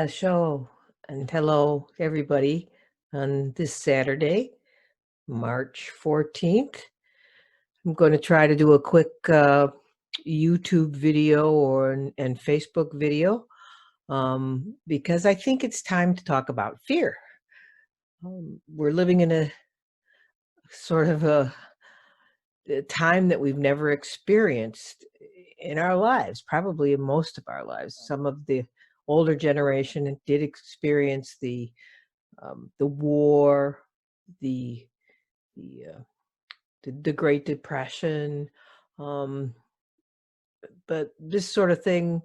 Show and hello everybody on this Saturday, March 14th. I'm going to try to do a quick YouTube video and Facebook video because I think it's time to talk about fear. We're living in a sort of a time that we've never experienced in our lives, probably in most of our lives. Some of the older generation did experience the war, the Great Depression, but this sort of thing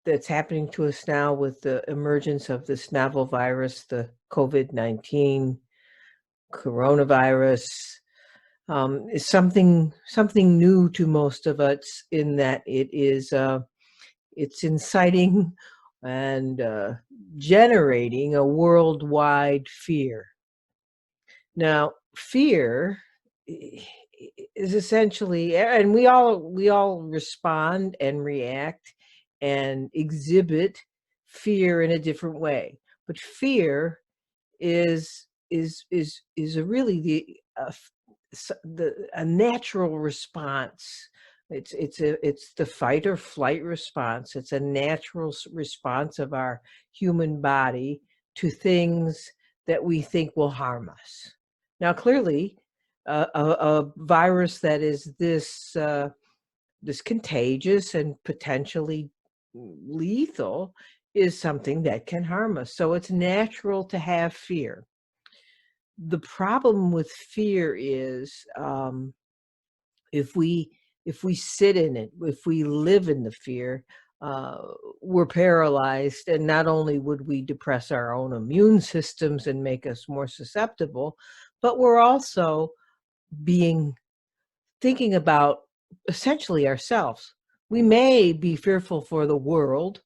that's happening to us now with the emergence of this novel virus, the COVID-19 coronavirus, is something new to most of us in that it's inciting and generating a worldwide fear. Now, fear is essentially, and we all respond and react and exhibit fear in a different way. But fear is really a natural response. It's the fight or flight response. It's a natural response of our human body to things that we think will harm us. Now, clearly, a virus that is this contagious and potentially lethal is something that can harm us. So it's natural to have fear. The problem with fear is if we sit in it, if we live in the fear, we're paralyzed, and not only would we depress our own immune systems and make us more susceptible, but we're also thinking about essentially ourselves. We may be fearful for the world,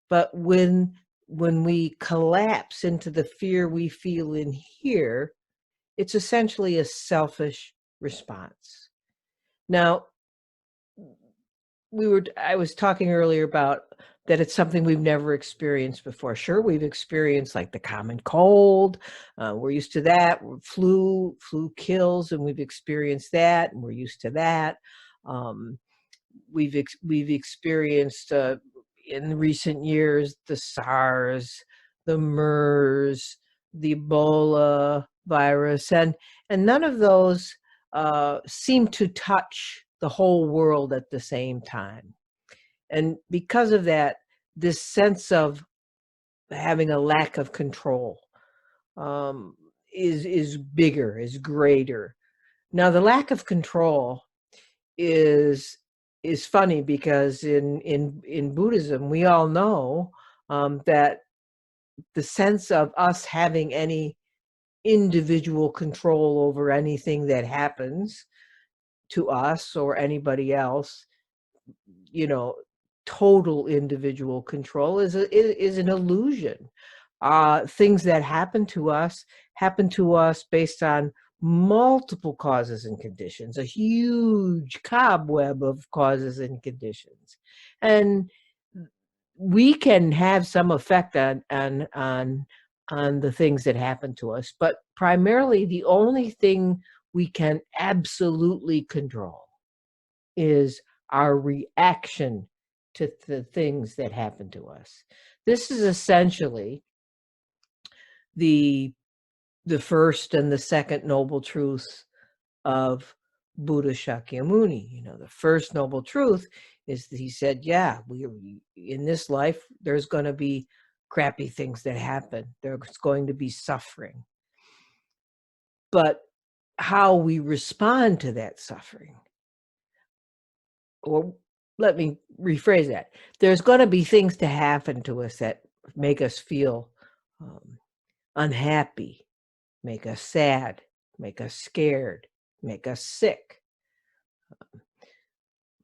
but when we collapse into the fear we feel in here, it's essentially a selfish response. Now, I was talking earlier about that it's something we've never experienced before. Sure, we've experienced like the common cold. We're used to that. Flu kills, and we've experienced that, and we're used to that. We've experienced in recent years the SARS, the MERS, the Ebola virus, and none of those seem to touch the whole world at the same time. And because of that, this sense of having a lack of control is bigger, is greater. Now, the lack of control is funny because in Buddhism, we all know that the sense of us having any individual control over anything that happens to us or anybody else, total individual control is an illusion. Things that happen to us based on multiple causes and conditions, a huge cobweb of causes and conditions. And we can have some effect on the things that happen to us, but primarily the only thing we can absolutely control is our reaction to the things that happen to us. This is essentially the first and the second noble truths of Buddha Shakyamuni. The first noble truth is that he said, yeah, in this life, there's going to be crappy things that happen. There's going to be suffering. But how we respond to that suffering, or let me rephrase that. There's going to be things to happen to us that make us feel unhappy, make us sad, make us scared, make us sick.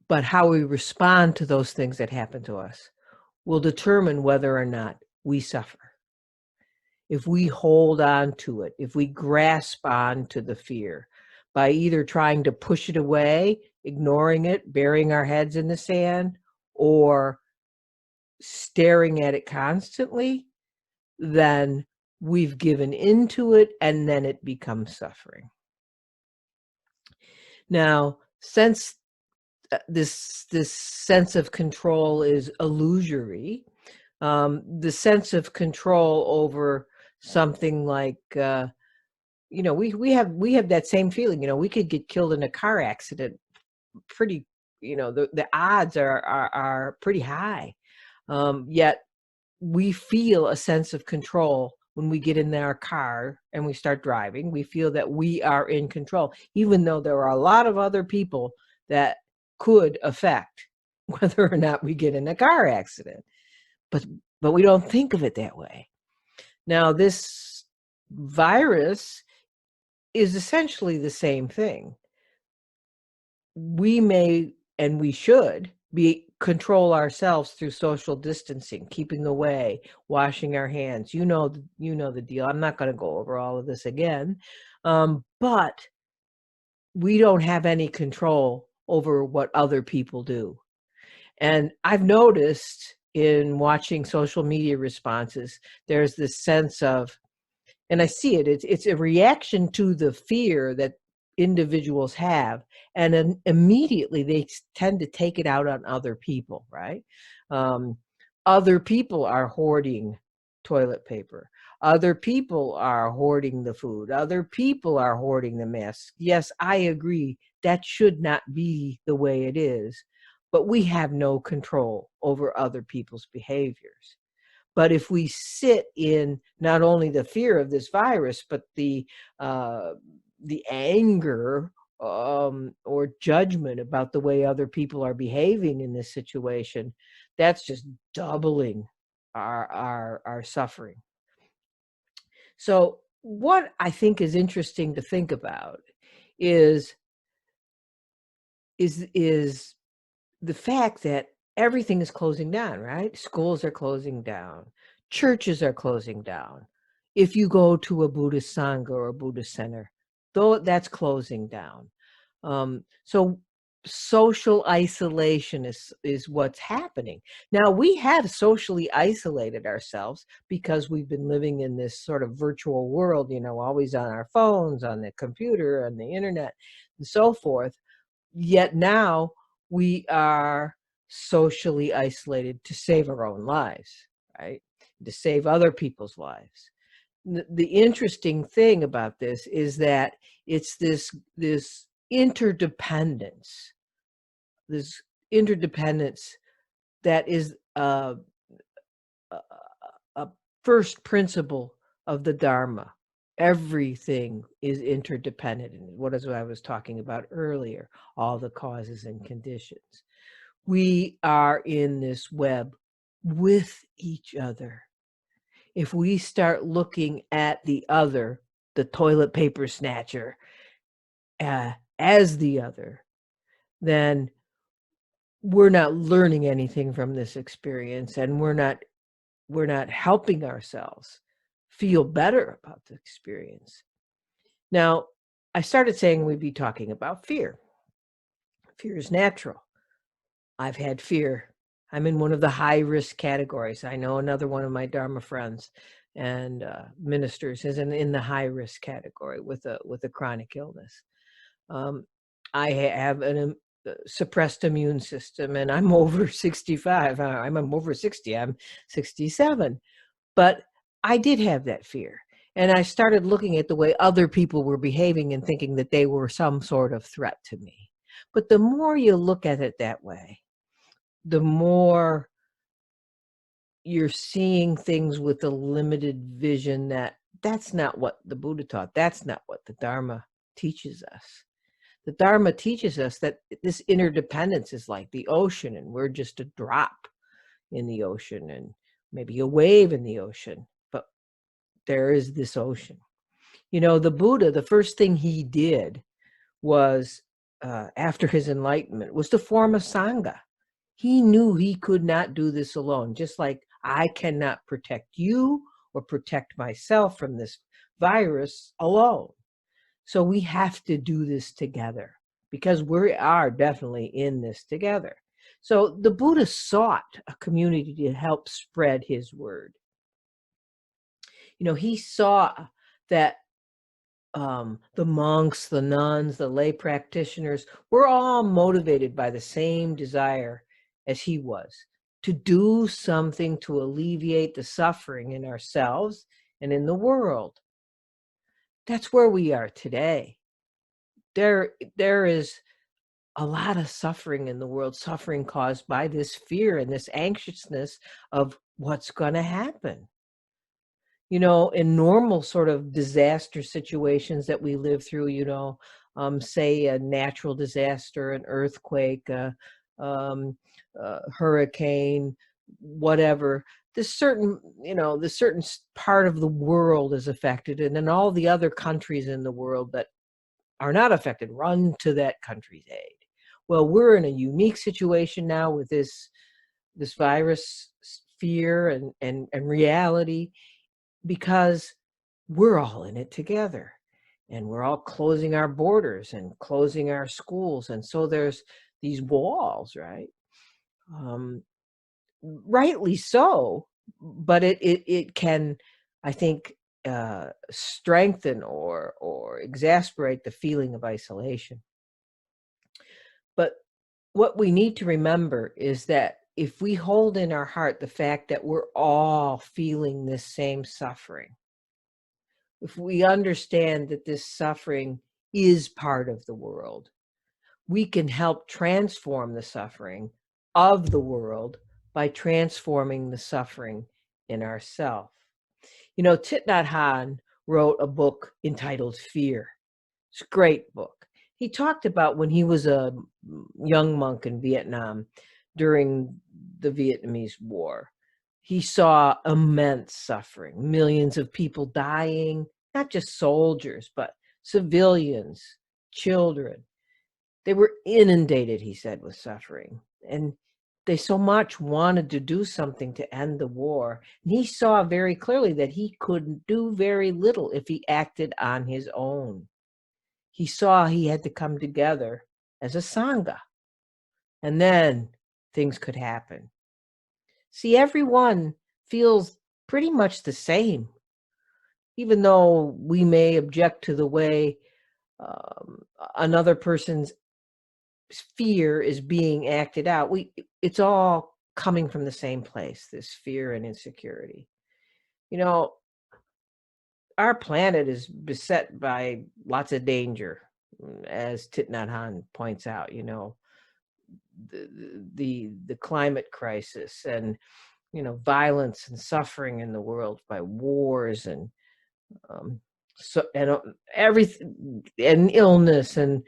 But how we respond to those things that happen to us will determine whether or not we suffer. If we hold on to it, if we grasp on to the fear by either trying to push it away, ignoring it, burying our heads in the sand, or staring at it constantly, then we've given into it, and then it becomes suffering. Now, since this sense of control is illusory, the sense of control over something like we have that same feeling. We could get killed in a car accident. Pretty, the odds are pretty high. Yet we feel a sense of control when we get in our car and we start driving. We feel that we are in control, even though there are a lot of other people that could affect whether or not we get in a car accident. But we don't think of it that way. Now, this virus is essentially the same thing. We may, and we should, control ourselves through social distancing, keeping away, washing our hands. You know the deal. I'm not going to go over all of this again, but we don't have any control over what other people do. And I've noticed in watching social media responses, there's this sense of, and I see it, it's a reaction to the fear that individuals have, and then immediately they tend to take it out on other people, right? Other people are hoarding toilet paper. Other people are hoarding the food. Other people are hoarding the masks. Yes, I agree. That should not be the way it is, but we have no control over other people's behaviors. But if we sit in not only the fear of this virus, but the anger or judgment about the way other people are behaving in this situation, that's just doubling our suffering. So what I think is interesting to think about is the fact that everything is closing down, right? Schools are closing down. Churches are closing down. If you go to a Buddhist Sangha or a Buddhist center, though, that's closing down. So social isolation is what's happening. Now, we have socially isolated ourselves because we've been living in this sort of virtual world, always on our phones, on the computer, on the internet, and so forth. Yet now we are socially isolated to save our own lives, right? To save other people's lives. The interesting thing about this is that it's this interdependence, that is a first principle of the Dharma. Everything is interdependent. And what is what I was talking about earlier, all the causes and conditions. We are in this web with each other. If we start looking at the other, the toilet paper snatcher, as the other, then we're not learning anything from this experience, and we're not helping ourselves feel better about the experience. Now, I started saying we'd be talking about fear. Fear is natural. I've had fear. I'm in one of the high-risk categories. I know another one of my Dharma friends and ministers is in the high-risk category with a chronic illness. I have a suppressed immune system, and I'm over 65. I'm over 60. I'm 67. But I did have that fear. And I started looking at the way other people were behaving and thinking that they were some sort of threat to me. But the more you look at it that way, the more you're seeing things with a limited vision that's not what the Buddha taught. That's not what the Dharma teaches us. The Dharma teaches us that this interdependence is like the ocean, and we're just a drop in the ocean and maybe a wave in the ocean, but there is this ocean. The Buddha, the first thing he did was, after his enlightenment, was to form a Sangha. He knew he could not do this alone, just like I cannot protect you or protect myself from this virus alone. So we have to do this together because we are definitely in this together. So the Buddha sought a community to help spread his word. He saw that the monks, the nuns, the lay practitioners were all motivated by the same desire as he was, to do something to alleviate the suffering in ourselves and in the world. That's where we are today. There is a lot of suffering in the world, suffering caused by this fear and this anxiousness of what's going to happen. In normal sort of disaster situations that we live through, say a natural disaster, an earthquake, hurricane, whatever, this certain part of the world is affected, and then all the other countries in the world that are not affected run to that country's aid. Well, we're in a unique situation now with this virus fear and reality, because we're all in it together, and we're all closing our borders and closing our schools. And so there's these walls, right? Rightly so, but it can, I think, strengthen or exasperate the feeling of isolation. But what we need to remember is that if we hold in our heart the fact that we're all feeling this same suffering, if we understand that this suffering is part of the world, we can help transform the suffering of the world by transforming the suffering in ourselves. Thich Nhat Hanh wrote a book entitled Fear. It's a great book. He talked about when he was a young monk in Vietnam during the Vietnamese War. He saw immense suffering, millions of people dying, not just soldiers, but civilians, children. They were inundated, he said, with suffering. And they so much wanted to do something to end the war. And he saw very clearly that he could do very little if he acted on his own. He saw he had to come together as a Sangha, and then things could happen. See, everyone feels pretty much the same, even though we may object to the way another person's fear is being acted out. It's all coming from the same place, this fear and insecurity. Our planet is beset by lots of danger, as Thich Nhat Hanh points out. The climate crisis, and violence and suffering in the world by wars, and everything, and illness. And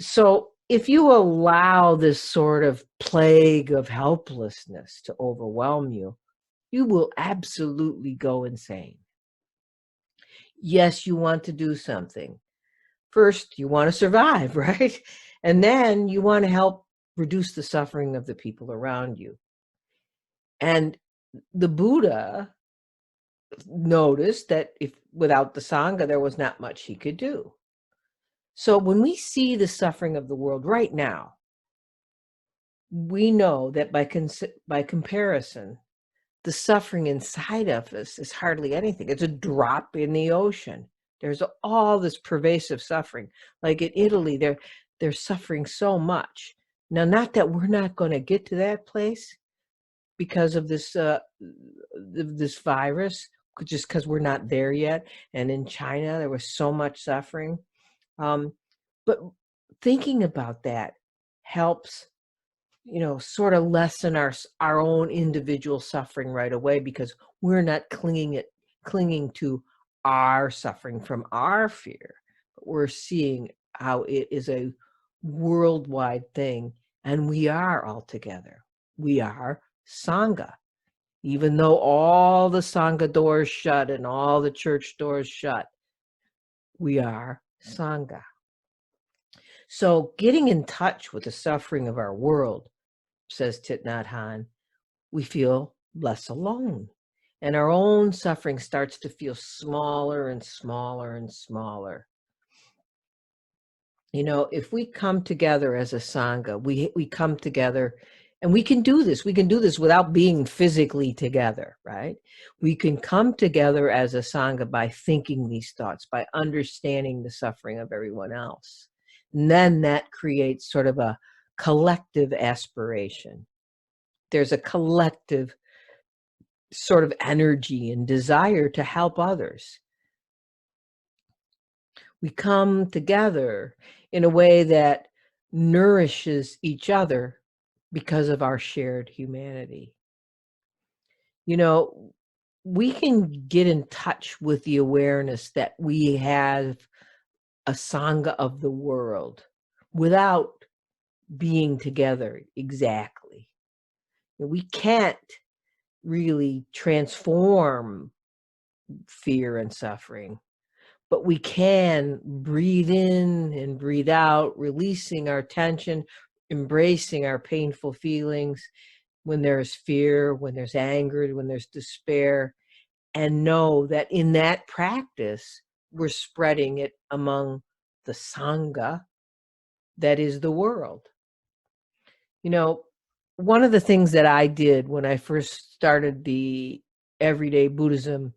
so if you allow this sort of plague of helplessness to overwhelm you, you will absolutely go insane. Yes, you want to do something. First, you want to survive, right? And then you want to help reduce the suffering of the people around you. And the Buddha noticed that without the Sangha, there was not much he could do. So when we see the suffering of the world right now, we know that by comparison, the suffering inside of us is hardly anything. It's a drop in the ocean. There's all this pervasive suffering. Like in Italy, they're suffering so much. Now, not that we're not going to get to that place because of this virus, just because we're not there yet. And in China, there was so much suffering. But thinking about that helps, sort of lessen our own individual suffering right away, because we're not clinging to our suffering from our fear, but we're seeing how it is a worldwide thing, and we are all together. We are Sangha. Even though all the Sangha doors shut and all the church doors shut, we are Sangha. So getting in touch with the suffering of our world, says Thich Nhat Hanh, we feel less alone. And our own suffering starts to feel smaller and smaller and smaller. If we come together as a sangha, we come together, and we can do this. We can do this without being physically together, right? We can come together as a sangha by thinking these thoughts, by understanding the suffering of everyone else. And then that creates sort of a collective aspiration. There's a collective sort of energy and desire to help others. We come together in a way that nourishes each other because of our shared humanity. We can get in touch with the awareness that we have a sangha of the world without being together exactly. We can't really transform fear and suffering, but we can breathe in and breathe out, releasing our tension, embracing our painful feelings when there's fear, when there's anger, when there's despair, and know that in that practice, we're spreading it among the Sangha that is the world. One of the things that I did when I first started the Everyday Buddhism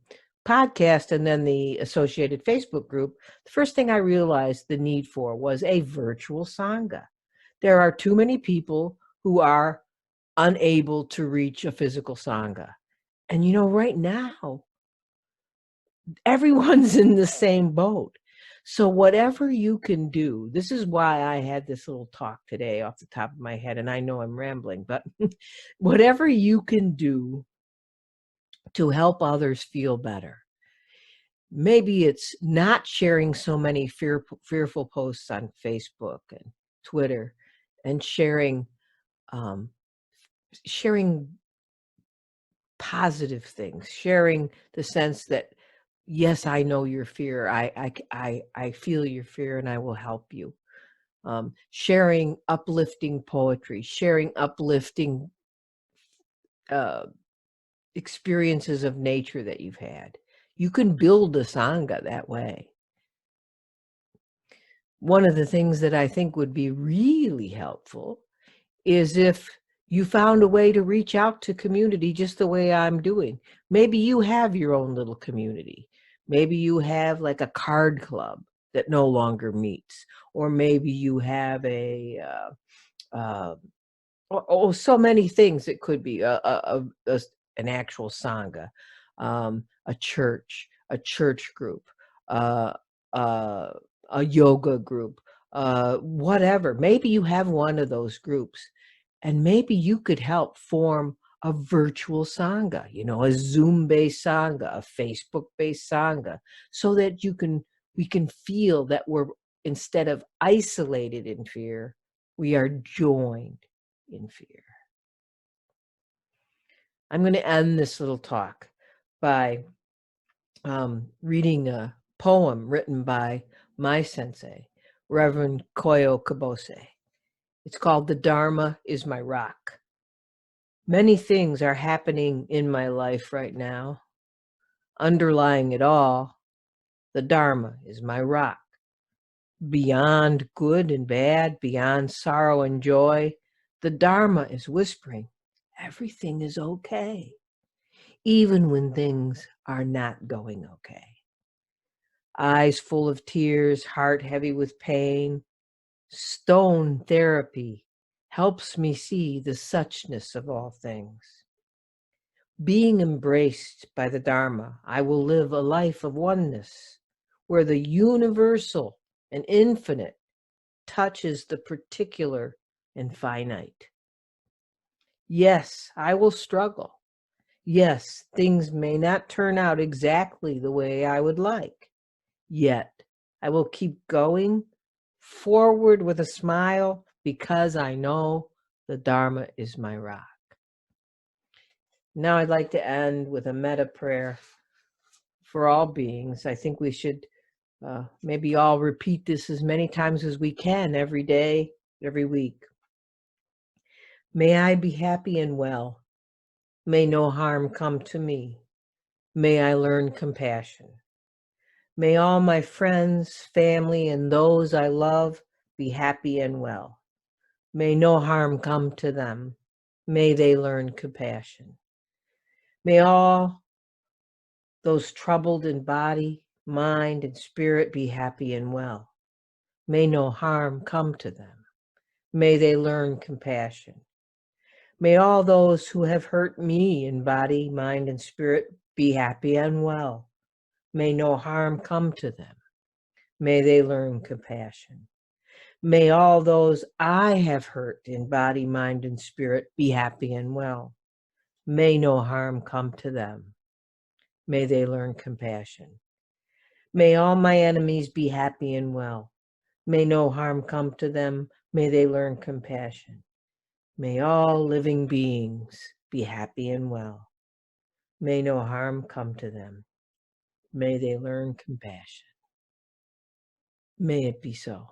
podcast and then the associated Facebook group, the first thing I realized the need for was a virtual Sangha. There are too many people who are unable to reach a physical Sangha. And right now, everyone's in the same boat. So whatever you can do, this is why I had this little talk today off the top of my head, and I know I'm rambling, but whatever you can do to help others feel better. Maybe it's not sharing so many fearful posts on Facebook and Twitter, and sharing positive things, sharing the sense that, yes, I know your fear. I feel your fear, and I will help you. Sharing uplifting poetry, sharing uplifting experiences of nature that you've had. You can build a sangha that way. One of the things that I think would be really helpful is if you found a way to reach out to community just the way I'm doing. Maybe you have your own little community. Maybe you have like a card club that no longer meets, or maybe you have so many things. It could be an actual sangha, a church group, uh, a yoga group, whatever. Maybe you have one of those groups, and maybe you could help form a virtual sangha, a Zoom-based sangha, a Facebook-based sangha, so that we can feel that we're, instead of isolated in fear, we are joined in fear. I'm going to end this little talk by reading a poem written by my sensei, Reverend Koyo Kabose. It's called "The Dharma is My Rock." Many things are happening in my life right now. Underlying it all, the Dharma is my rock. Beyond good and bad, beyond sorrow and joy, the Dharma is whispering, everything is okay, even when things are not going okay. Eyes full of tears, heart heavy with pain, stone therapy helps me see the suchness of all things. Being embraced by the Dharma, I will live a life of oneness, where the universal and infinite touches the particular and finite. Yes, I will struggle. Yes, things may not turn out exactly the way I would like. Yet, I will keep going forward with a smile, because I know the Dharma is my rock. Now I'd like to end with a metta prayer for all beings. I think we should maybe all repeat this as many times as we can, every day, every week. May I be happy and well. May no harm come to me. May I learn compassion. May all my friends, family, and those I love be happy and well. May no harm come to them. May they learn compassion. May all those troubled in body, mind, and spirit be happy and well. May no harm come to them. May they learn compassion. May all those who have hurt me in body, mind, and spirit be happy and well. May no harm come to them. May they learn compassion. May all those I have hurt in body, mind, and spirit be happy and well. May no harm come to them. May they learn compassion. May all my enemies be happy and well. May no harm come to them. May they learn compassion. May all living beings be happy and well. May no harm come to them. May they learn compassion. May it be so.